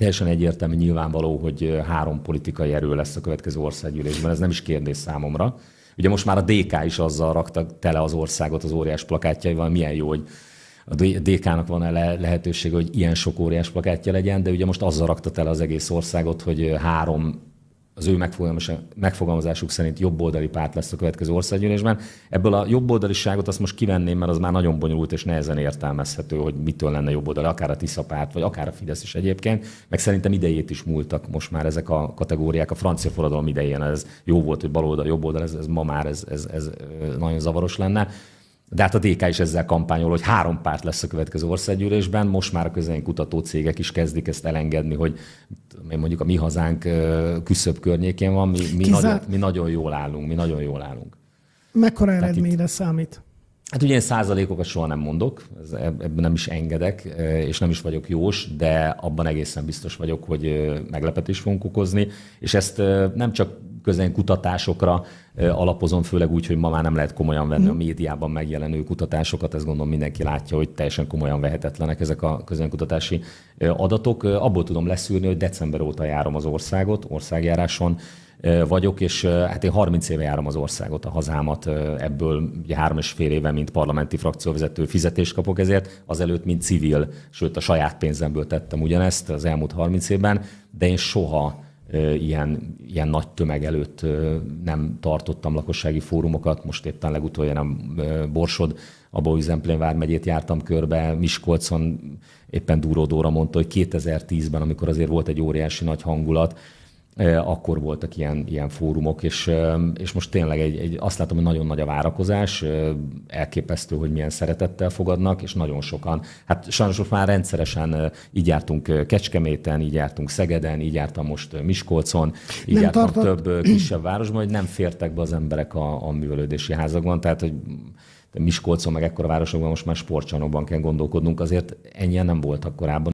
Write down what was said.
teljesen egyértelmű, nyilvánvaló, hogy 3 politikai erő lesz a következő országgyűlésben, ez nem is kérdés számomra. Ugye most már a DK is azzal rakta tele az országot az óriás plakátjaival, milyen jó, hogy a DK-nak van lehetősége, hogy ilyen sok óriás plakátja legyen, de ugye most azzal rakta tele az egész országot, hogy 3 az ő megfogalmazásuk szerint jobboldali párt lesz a következő országgyűlésben. Ebből a jobboldaliságot azt most kivenném, mert az már nagyon bonyolult és nehezen értelmezhető, hogy mitől lenne jobboldali, akár a Tisza párt, vagy akár a Fidesz is egyébként. Meg szerintem idejét is múltak most már ezek a kategóriák. A francia forradalom idején ez jó volt, hogy baloldal, jobboldal, ez ma már ez nagyon zavaros lenne. De hát a DK is ezzel kampányol, hogy 3 párt lesz a következő országgyűlésben. Most már a közvéleménykutató cégek is kezdik ezt elengedni, hogy mondjuk a Mi Hazánk küszöb környékén van, mi nagyon jól állunk. Mekkora eredményre számít? Hát ugye én százalékokat soha nem mondok, ebben nem is engedek, és nem is vagyok jós, de abban egészen biztos vagyok, hogy meglepetést fogunk okozni, és ezt nem csak közvéleménykutatásokra alapozom, főleg úgy, hogy ma már nem lehet komolyan venni a médiában megjelenő kutatásokat, ezt gondolom mindenki látja, hogy teljesen komolyan vehetetlenek ezek a közvéleménykutatási adatok. Abból tudom leszűrni, hogy december óta járom az országot, országjáráson vagyok, és hát én 30 éve járom az országot, a hazámat, ebből ugye 3,5 éve, mint parlamenti frakcióvezető fizetést kapok ezért, azelőtt, mint civil, sőt a saját pénzemből tettem ugyanezt az elmúlt 30 évben, de én soha ilyen nagy tömeg előtt nem tartottam lakossági fórumokat, most éppen legutoljára Borsod, Abaúj-Zemplén vármegyét jártam körbe, Miskolcon éppen Dúró Dóra mondta, hogy 2010-ben, amikor azért volt egy óriási nagy hangulat, akkor voltak ilyen fórumok, és most tényleg azt látom, hogy nagyon nagy a várakozás, elképesztő, hogy milyen szeretettel fogadnak, és nagyon sokan. Hát sajnos most már rendszeresen így jártunk Kecskeméten, így jártunk Szegeden, így jártam most Miskolcon, így jártam több kisebb városban, hogy nem fértek be az emberek a művelődési házakban, tehát hogy Miskolcon meg ekkora városokban most már sportcsarnokban kell gondolkodnunk, azért ennyien nem voltak korábban.